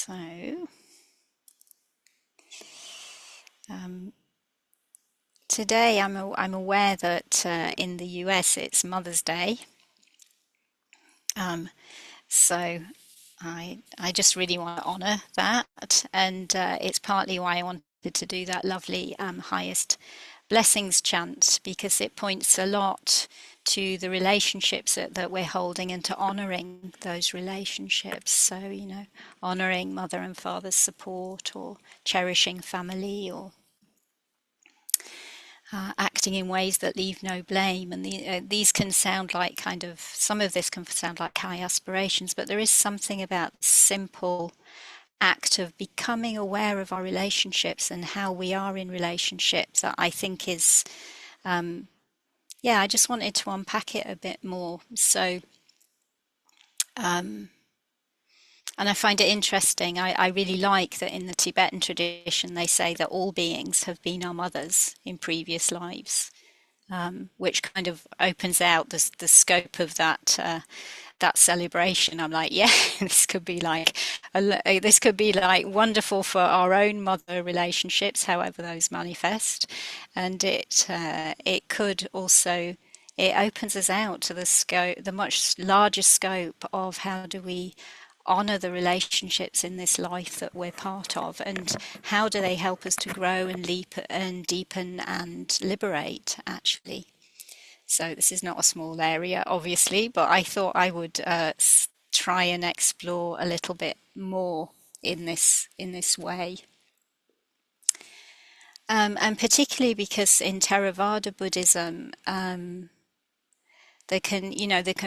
So, today I'm aware that in the US it's Mother's Day. Um, so I just really want to honour that, and it's partly why I wanted to do that lovely highest blessings chant, because it points a lot to the relationships that we're holding and to honouring those relationships. So, honouring mother and father's support, or cherishing family, or acting in ways that leave no blame. And these can sound like some of this can sound like high aspirations, but there is something about simple act of becoming aware of our relationships and how we are in relationships that I think is, I just wanted to unpack it a bit more. So, and I find it interesting. I really like that in the Tibetan tradition they say that all beings have been our mothers in previous lives, which kind of opens out the scope of that celebration. I'm like, yeah, this could be like wonderful for our own mother relationships, however those manifest, and it could also, it opens us out to the much larger scope of how do we honor the relationships in this life that we're part of, and how do they help us to grow and leap and deepen and liberate, actually. So this is not a small area, obviously, but I thought I would try and explore a little bit more in this way. And particularly because in Theravada Buddhism, there can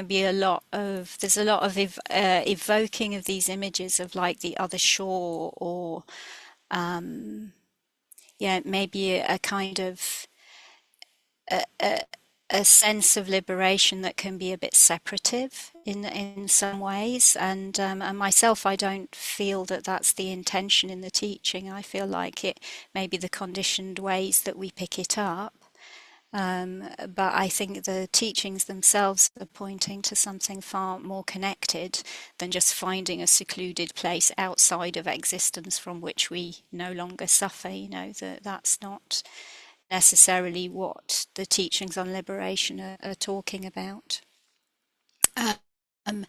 be there's a lot of evoking of these images of like the other shore, or maybe a kind of a sense of liberation that can be a bit separative in some ways, and myself, I don't feel that that's the intention in the teaching. I feel like it may be the conditioned ways that we pick it up, but I think the teachings themselves are pointing to something far more connected than just finding a secluded place outside of existence from which we no longer suffer. That's not necessarily what the teachings on liberation are talking about. And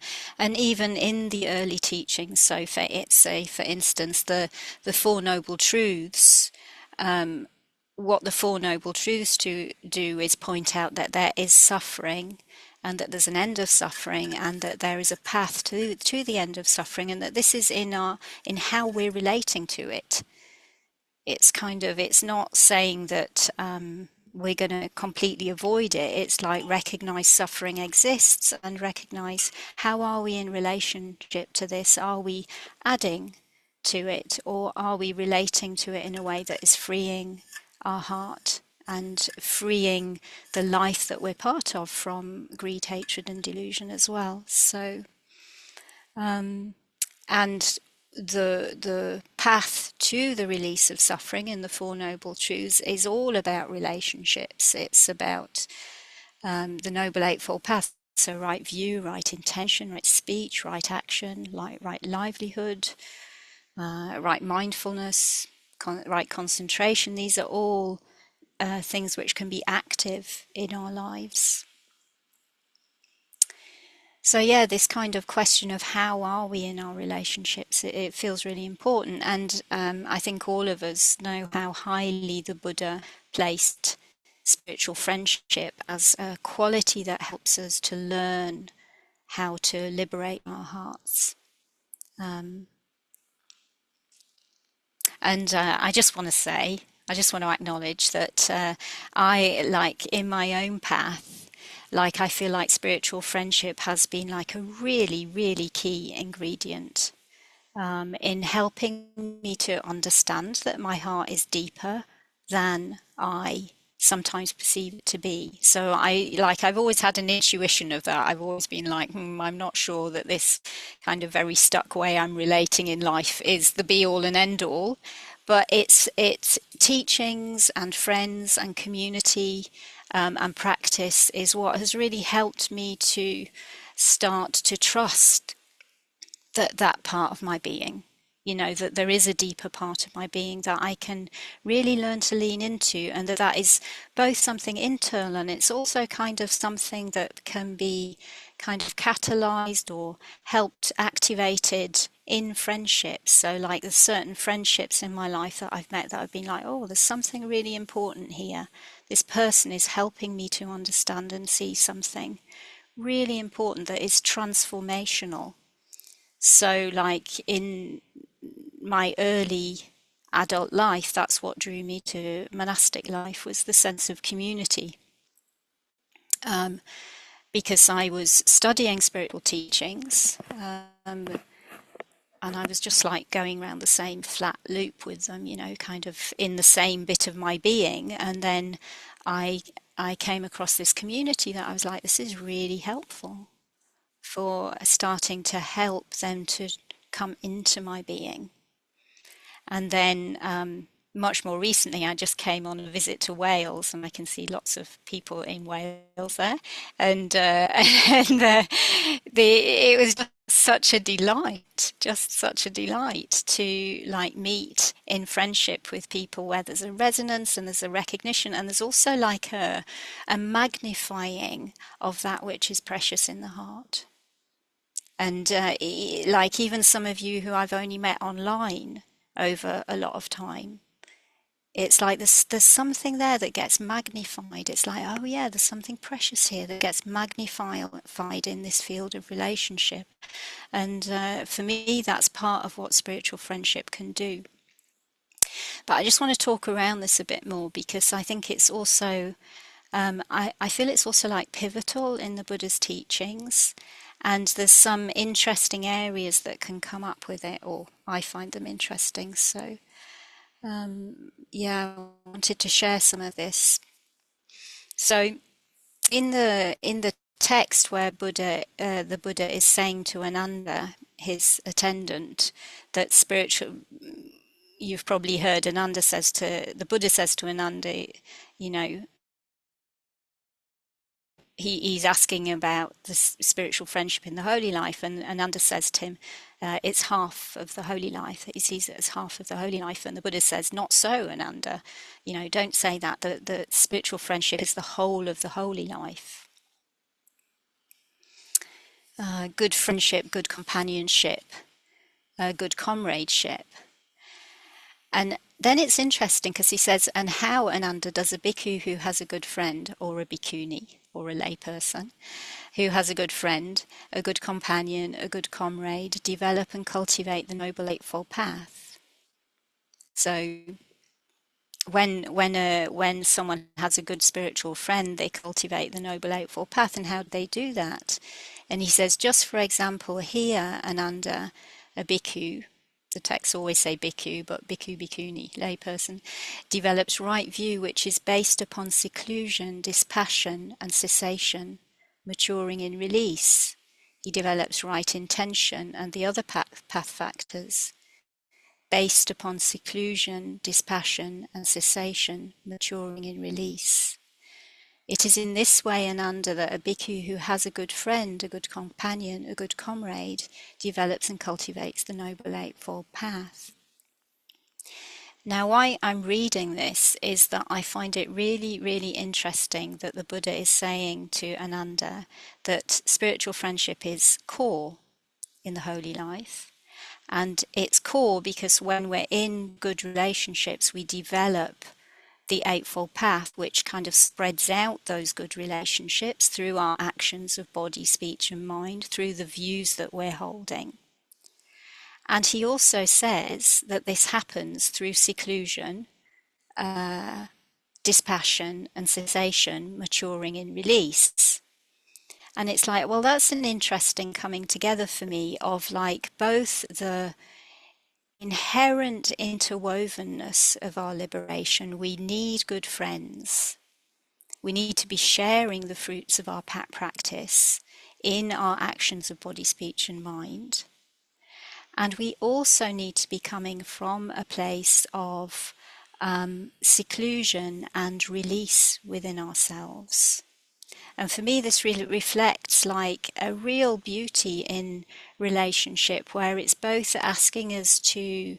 even in the early teachings, so for instance, the Four Noble Truths, what the Four Noble Truths do is point out that there is suffering, and that there's an end of suffering, and that there is a path to the end of suffering, and that this is in how we're relating to it. It's not saying that we're going to completely avoid it. It's like recognize suffering exists, and recognize how are we in relationship to this. Are we adding to it, or are we relating to it in a way that is freeing our heart and freeing the life that we're part of from greed, hatred, and delusion as well. So and the path to the release of suffering in the Four Noble Truths is all about relationships. It's about the Noble Eightfold Path. So right view, right intention, right speech, right action, right livelihood, right mindfulness, right concentration. These are all things which can be active in our lives. So yeah, this kind of question of how are we in our relationships, it feels really important. And I think all of us know how highly the Buddha placed spiritual friendship as a quality that helps us to learn how to liberate our hearts. And I just want to acknowledge that like in my own path, I feel like spiritual friendship has been like a really, really key ingredient in helping me to understand that my heart is deeper than I sometimes perceive it to be. So I've always had an intuition of that. I've always been like, I'm not sure that this kind of very stuck way I'm relating in life is the be all and end all. But it's teachings and friends and community and practice is what has really helped me to start to trust that part of my being that there is a deeper part of my being that I can really learn to lean into, and that is both something internal, and it's also kind of something that can be kind of catalyzed or helped activated in friendships. So like there's certain friendships in my life that I've met that I've been like, oh, there's something really important here. This person is helping me to understand and see something really important that is transformational. So like in my early adult life, that's what drew me to monastic life, was the sense of community. Because I was studying spiritual teachings, and I was just like going around the same flat loop with them, kind of in the same bit of my being. And then I I came across this community that I was like, this is really helpful for starting to help them to come into my being. And then much more recently, I just came on a visit to Wales, and I can see lots of people in Wales there, and it was just such a delight, just such a delight to like meet in friendship with people where there's a resonance and there's a recognition, and there's also like a magnifying of that which is precious in the heart. And like even some of you who I've only met online over a lot of time, it's like there's something there that gets magnified. It's like, oh yeah, there's something precious here that gets magnified in this field of relationship. And for me, that's part of what spiritual friendship can do. But I just want to talk around this a bit more, because I think it's also, I feel it's also like pivotal in the Buddha's teachings. And there's some interesting areas that can come up with it, or I find them interesting. So yeah, I wanted to share some of this. So in the text where the Buddha is saying to Ananda, his attendant, that spiritual, you've probably heard the Buddha says to Ananda, you know, he's asking about the spiritual friendship in the holy life, and Ananda says to him, it's half of the holy life. He sees it as half of the holy life, and the Buddha says, not so, Ananda. Don't say that. The spiritual friendship is the whole of the holy life. Good friendship, good companionship, good comradeship. And then it's interesting because he says, and how, Ananda, does a bhikkhu who has a good friend, or a bhikkhuni, or a layperson, who has a good friend, a good companion, a good comrade, develop and cultivate the Noble Eightfold Path? So when someone has a good spiritual friend, they cultivate the Noble Eightfold Path. And how do they do that? And he says, just for example, here, Ananda, a bhikkhu, the texts always say bhikkhu, but bhikkhu, bhikkhuni, layperson, develops right view, which is based upon seclusion, dispassion, and cessation, maturing in release. He develops right intention and the other path factors, based upon seclusion, dispassion, and cessation, maturing in release. It is in this way, Ananda, that a bhikkhu who has a good friend, a good companion, a good comrade, develops and cultivates the Noble Eightfold Path. Now, why I'm reading this is that I find it really, really interesting that the Buddha is saying to Ananda that spiritual friendship is core in the holy life. And it's core because when we're in good relationships, we develop the Eightfold Path, which kind of spreads out those good relationships through our actions of body, speech, and mind, through the views that we're holding. And he also says that this happens through seclusion, dispassion, and cessation, maturing in release. And it's like, well, that's an interesting coming together for me of like both the inherent interwovenness of our liberation. We need good friends. We need to be sharing the fruits of our practice in our actions of body, speech, and mind. And we also need to be coming from a place of seclusion and release within ourselves. And for me, this really reflects like a real beauty in relationship, where it's both asking us to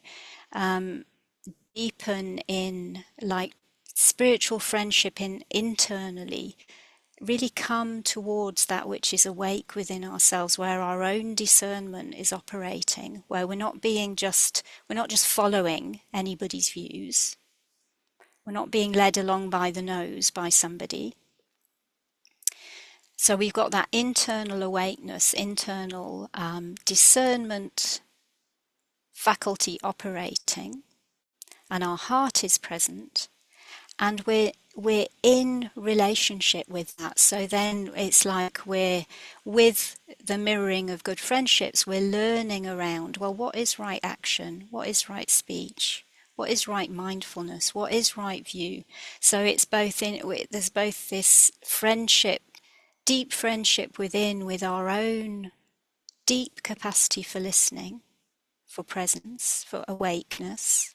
deepen in like spiritual friendship in internally, really come towards that which is awake within ourselves, where our own discernment is operating, where we're not just following anybody's views, we're not being led along by the nose by somebody. So we've got that internal awakeness, internal discernment faculty operating, and our heart is present, and we're in relationship with that. So then it's like we're with the mirroring of good friendships, we're learning around, well, what is right action, what is right speech, what is right mindfulness, what is right view. So it's both there's both this friendship, deep friendship within, with our own deep capacity for listening, for presence, for awakeness.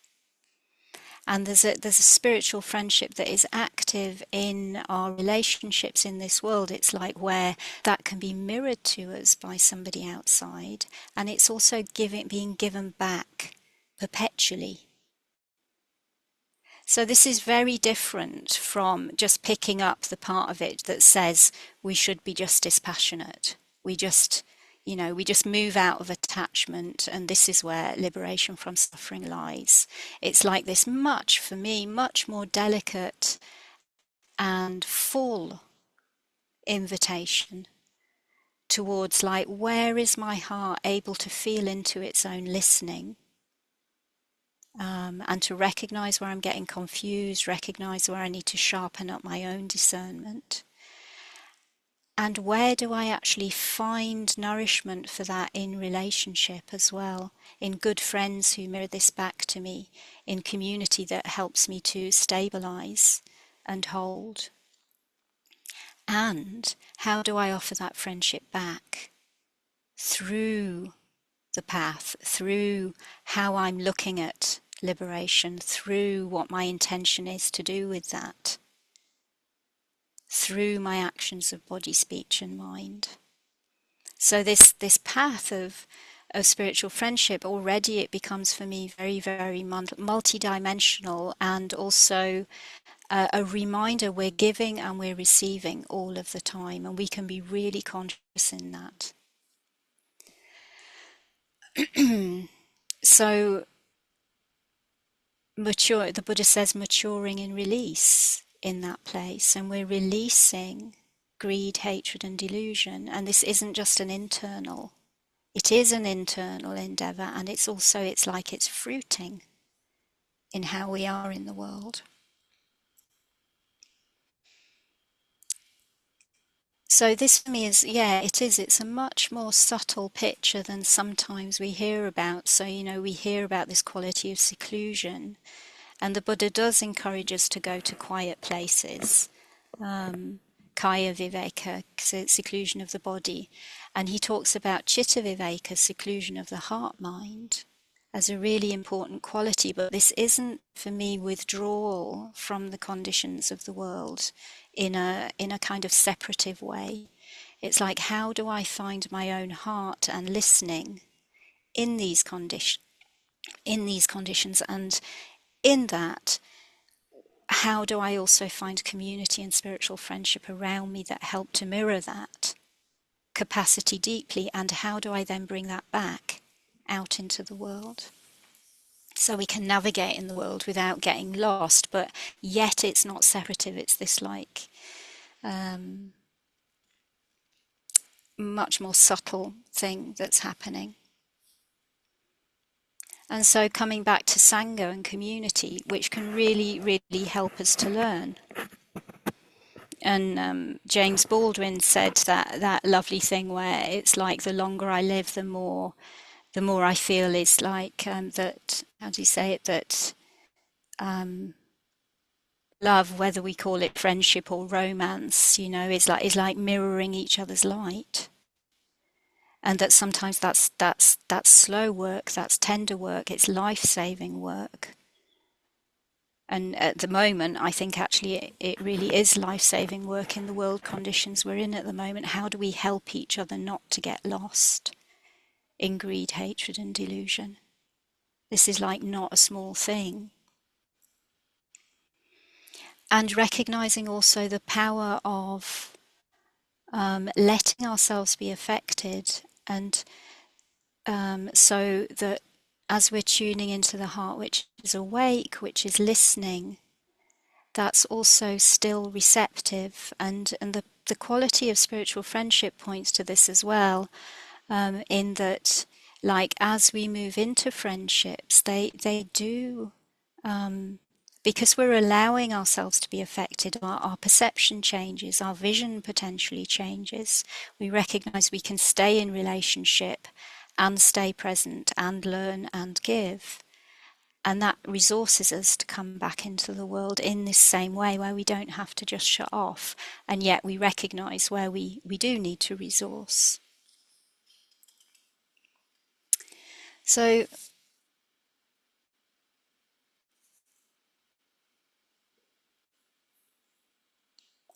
And there's a spiritual friendship that is active in our relationships in this world. It's like where that can be mirrored to us by somebody outside, and it's also being given back perpetually. So this is very different from just picking up the part of it that says we should be just dispassionate. We just move out of attachment, and this is where liberation from suffering lies. It's like this for me, much more delicate and full invitation towards like, where is my heart able to feel into its own listening? And to recognize where I'm getting confused, recognize where I need to sharpen up my own discernment. And where do I actually find nourishment for that in relationship as well? In good friends who mirror this back to me, in community that helps me to stabilize and hold. And how do I offer that friendship back? Through the path, through how I'm looking at liberation, through what my intention is to do with that, through my actions of body, speech and mind. So this path of spiritual friendship, already it becomes for me very, very multidimensional, and also a reminder we're giving and we're receiving all of the time, and we can be really conscious in that. So the Buddha says maturing in release in that place, and we're releasing greed, hatred and delusion. And this isn't just an internal, it is an internal endeavor, and it's like it's fruiting in how we are in the world. So this for me is, it's a much more subtle picture than sometimes we hear about. So, we hear about this quality of seclusion, and the Buddha does encourage us to go to quiet places, kaya viveka, seclusion of the body. And he talks about chitta viveka, seclusion of the heart-mind, as a really important quality. But this isn't, for me, withdrawal from the conditions of the world in a kind of separative way. It's like, how do I find my own heart and listening in these conditions, and in that, how do I also find community and spiritual friendship around me that help to mirror that capacity deeply, and how do I then bring that back out into the world? So we can navigate in the world without getting lost, but yet it's not separative. It's this like much more subtle thing that's happening. And so coming back to Sangha and community, which can really, really help us to learn. And James Baldwin said that lovely thing where it's like, the longer I live, the more I feel is like that, how do you say it, that love, whether we call it friendship or romance, is like mirroring each other's light. And that sometimes that's slow work, that's tender work, it's life-saving work. And at the moment, I think actually it really is life-saving work in the world conditions we're in at the moment. How do we help each other not to get lost in greed, hatred, and delusion? This is like not a small thing. And recognizing also the power of letting ourselves be affected, and so that as we're tuning into the heart, which is awake, which is listening, that's also still receptive. And the quality of spiritual friendship points to this as well, in that, like, as we move into friendships, they do, because we're allowing ourselves to be affected, our perception changes, our vision potentially changes. We recognize we can stay in relationship and stay present and learn and give. And that resources us to come back into the world in this same way, where we don't have to just shut off, and yet we recognize where we do need to resource. So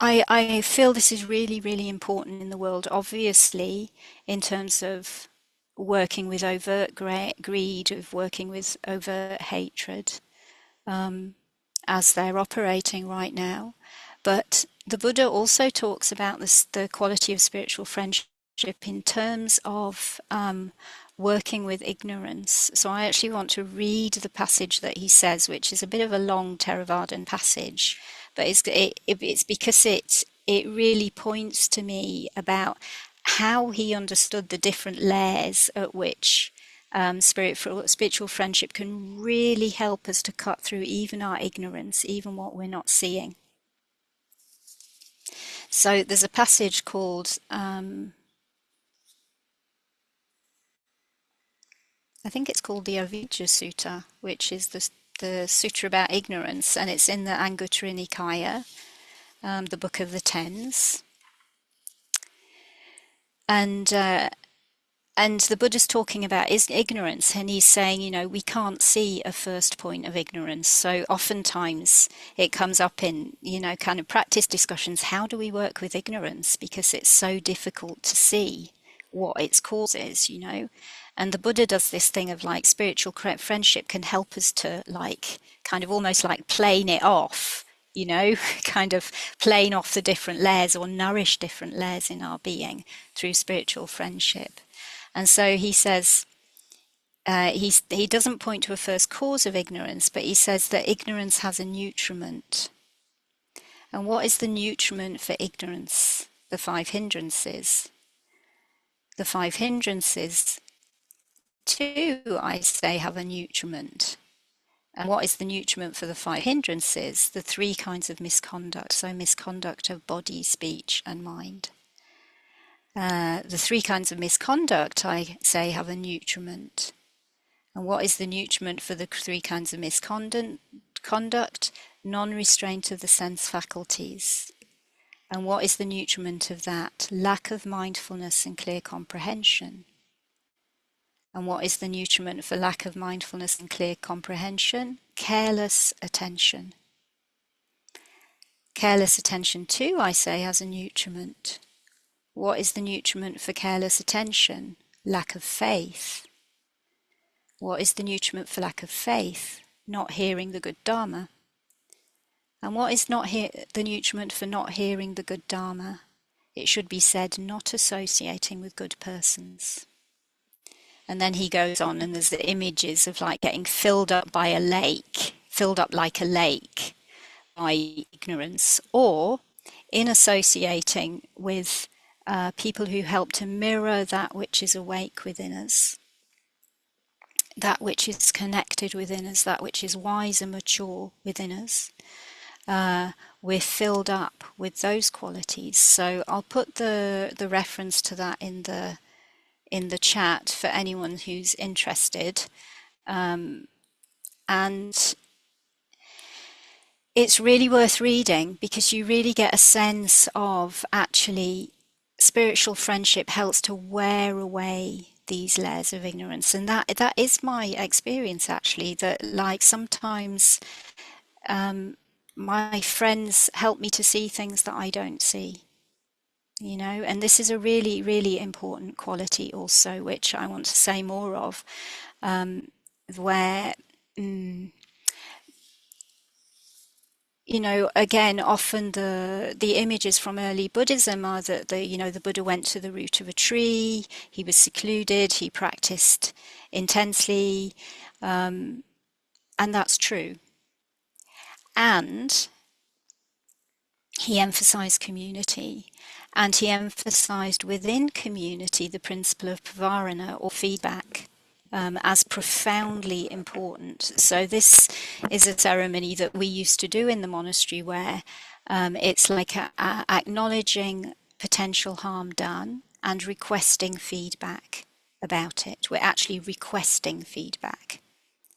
I feel this is really, really important in the world, obviously, in terms of working with overt greed, of working with overt hatred, as they're operating right now. But the Buddha also talks about this, the quality of spiritual friendship, in terms of working with ignorance. So I actually want to read the passage that he says, which is a bit of a long Theravadan passage, but it's because it really points to me about how he understood the different layers at which spiritual friendship can really help us to cut through even our ignorance, even what we're not seeing. So there's a passage called, I think it's called the Avijja Sutta, which is the sutra about ignorance, and it's in the Anguttara Nikaya, the Book of the Tens. And the Buddha's talking about ignorance, and he's saying, we can't see a first point of ignorance. So oftentimes it comes up in, kind of practice discussions. How do we work with ignorance? Because it's so difficult to see what its cause is, And the Buddha does this thing of like spiritual friendship can help us to like kind of almost like plane it off, kind of plane off the different layers or nourish different layers in our being through spiritual friendship. And so he says, he doesn't point to a first cause of ignorance, but he says that ignorance has a nutriment. And what is the nutriment for ignorance? The 5 hindrances. The 5 hindrances, too, I say, have a nutriment. And what is the nutriment for the 5 hindrances? The 3 kinds of misconduct. So misconduct of body, speech, and mind. The 3 kinds of misconduct, I say, have a nutriment. And what is the nutriment for the 3 kinds of misconduct? Non-restraint of the sense faculties. And what is the nutriment of that? Lack of mindfulness and clear comprehension. And what is the nutriment for lack of mindfulness and clear comprehension? Careless attention. Careless attention too, I say, has a nutriment. What is the nutriment for careless attention? Lack of faith. What is the nutriment for lack of faith? Not hearing the good Dharma. And what is the nutriment for not hearing the good Dharma? It should be said, not associating with good persons. And then he goes on, and there's the images of like getting filled up by a lake, filled up like a lake by ignorance, or in associating with people who help to mirror that which is awake within us, that which is connected within us, that which is wise and mature within us. We're filled up with those qualities. So I'll put the reference to that in the chat for anyone who's interested. And it's really worth reading, because you really get a sense of actually spiritual friendship helps to wear away these layers of ignorance. And that is my experience, actually, that like sometimes my friends help me to see things that I don't see, and this is a really, really important quality also, which I want to say more of, where, mm, again, often the images from early Buddhism are that the Buddha went to the root of a tree, he was secluded, he practiced intensely, and that's true. And he emphasized community, and he emphasized within community the principle of pavarana, or feedback, as profoundly important. So this is a ceremony that we used to do in the monastery, where it's like acknowledging potential harm done and requesting feedback about it. We're actually requesting feedback.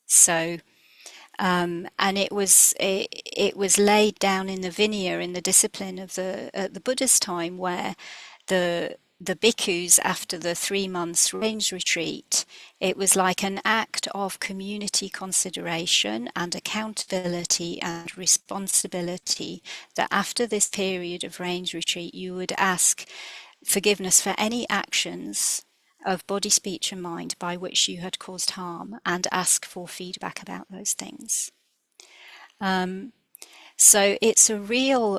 So and it was laid down in the Vinaya, in the discipline of the Buddha's time, where the bhikkhus, after the 3 months range retreat, it was like an act of community consideration and accountability and responsibility, that after this period of range retreat you would ask forgiveness for any actions of body, speech and mind by which you had caused harm, and ask for feedback about those things. So it's a real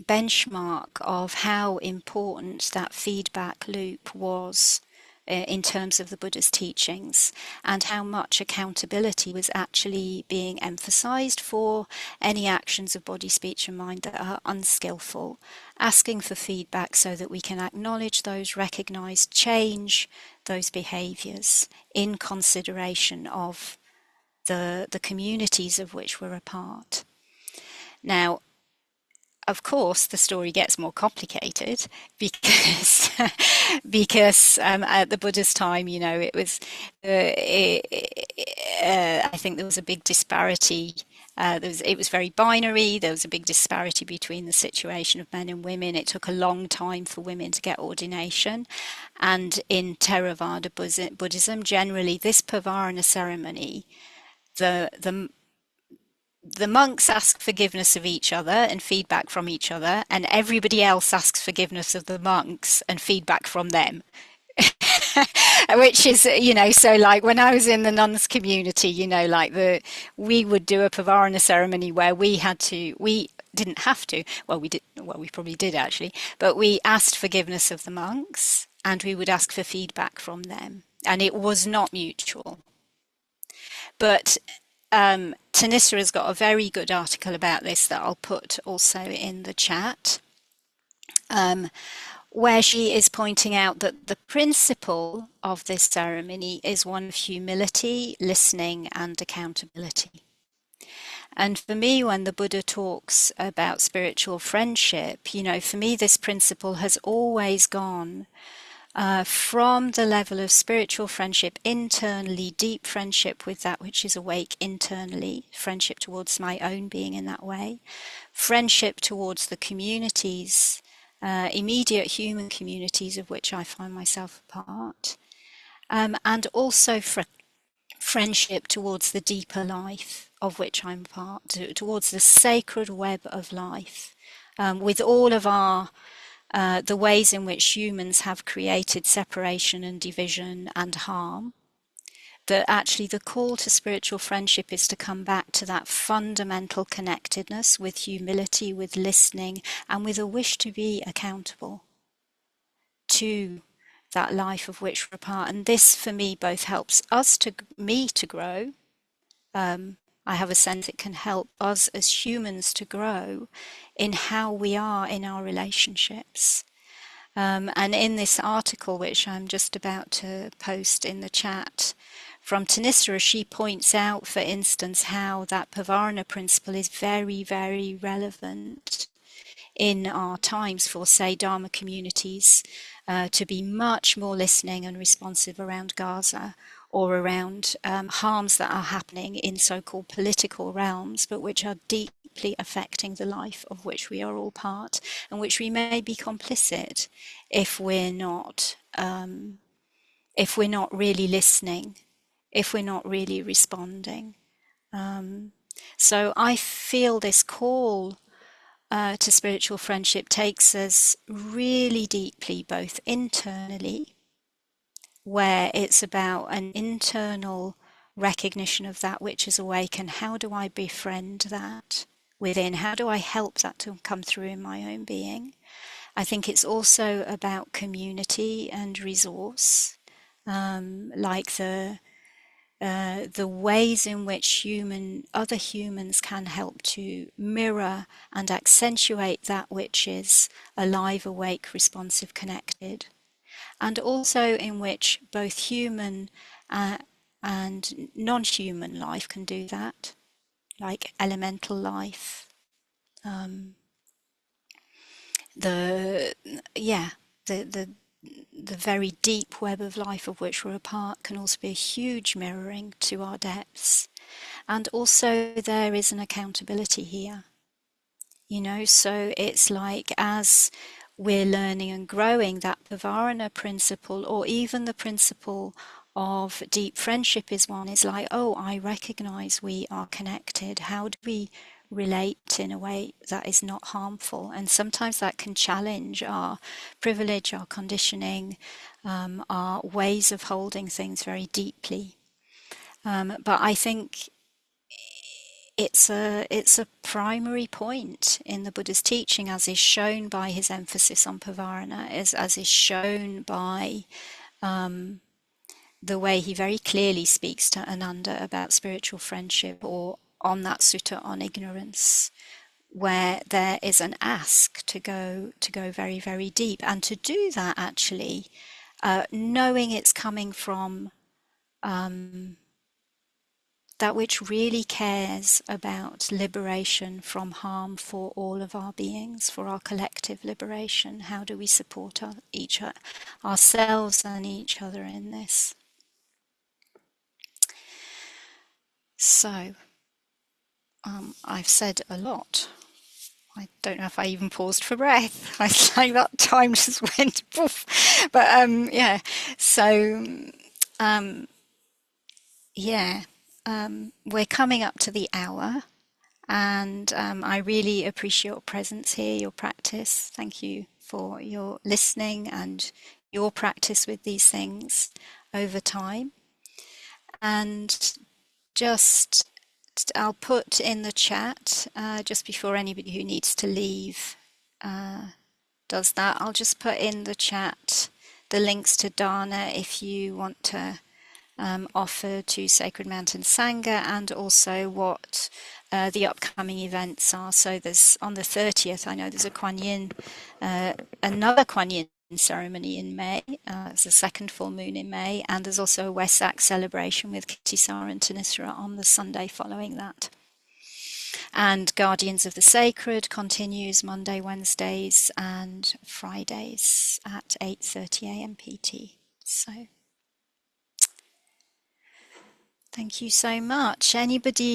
benchmark of how important that feedback loop was in terms of the Buddha's teachings, and how much accountability was actually being emphasized for any actions of body, speech and mind that are unskillful, asking for feedback so that we can acknowledge those, recognize, change those behaviors in consideration of the communities of which we're a part. Now, of course, the story gets more complicated because at the Buddha's time, it was I think there was a big disparity. It was very binary. There was a big disparity between the situation of men and women. It took a long time for women to get ordination, and in Theravada Buddhism, generally, this Pavarana ceremony, the monks ask forgiveness of each other and feedback from each other, and everybody else asks forgiveness of the monks and feedback from them. Which is, so like when I was in the nuns community, we would do a Pavarana ceremony where we didn't have to, we probably did actually, but we asked forgiveness of the monks and we would ask for feedback from them, and it was not mutual. But Tanissa has got a very good article about this that I'll put also in the chat, where she is pointing out that the principle of this ceremony is one of humility, listening, and accountability. And for me, when the Buddha talks about spiritual friendship, for me, this principle has always gone from the level of spiritual friendship internally, deep friendship with that which is awake internally, friendship towards my own being in that way, friendship towards the communities, immediate human communities of which I find myself a part, and also friendship towards the deeper life of which I'm a part, towards the sacred web of life, with all of the ways in which humans have created separation and division and harm, that actually the call to spiritual friendship is to come back to that fundamental connectedness with humility, with listening, and with a wish to be accountable to that life of which we're a part. And this, for me, both helps me to grow. I have a sense it can help us as humans to grow in how we are in our relationships. And in this article, which I'm just about to post in the chat, from Tanissa, she points out, for instance, how that Pavarana principle is very, very relevant in our times for, say, Dharma communities, to be much more listening and responsive around Gaza, or around harms that are happening in so-called political realms, but which are deeply affecting the life of which we are all part, and which we may be complicit if we're not really listening if we're not really responding. So I feel this call to spiritual friendship takes us really deeply, both internally, where it's about an internal recognition of that which is awake, and how do I befriend that within? How do I help that to come through in my own being? I think it's also about community and resource, like the ways in which other humans can help to mirror and accentuate that which is alive, awake, responsive, connected, and also in which both human and non-human life can do that, like elemental life. The yeah, the very deep web of life of which we're a part can also be a huge mirroring to our depths. And also there is an accountability here, so it's like, as we're learning and growing, that Pavarana principle, or even the principle of deep friendship, is one, is like, oh, I recognize we are connected. How do we relate in a way that is not harmful? And sometimes that can challenge our privilege, our conditioning, our ways of holding things very deeply. But I think it's a primary point in the Buddha's teaching, as is shown by his emphasis on Pavarana, as is shown by the way he very clearly speaks to Ananda about spiritual friendship, or on that sutta on ignorance, where there is an ask to go very, very deep, and to do that actually, knowing it's coming from that which really cares about liberation from harm for all of our beings, for our collective liberation. How do we support ourselves and each other in this? So, I've said a lot. I don't know if I even paused for breath. I was like, that time just went poof. But yeah, so yeah, we're coming up to the hour, and I really appreciate your presence here, your practice. Thank you for your listening and your practice with these things over time. And just I'll put in the chat, just before anybody who needs to leave does that, I'll just put in the chat the links to Dana if you want to offer to Sacred Mountain Sangha, and also what the upcoming events are. So there's, on the 30th, I know there's a Kuan Yin, another Kuan Yin ceremony in May. It's the second full moon in May, and there's also a Wesak celebration with Kittisara and Tanisara on the Sunday following that. And Guardians of the Sacred continues Monday, Wednesdays and Fridays at 8:30 a.m. PT. So thank you so much. Anybody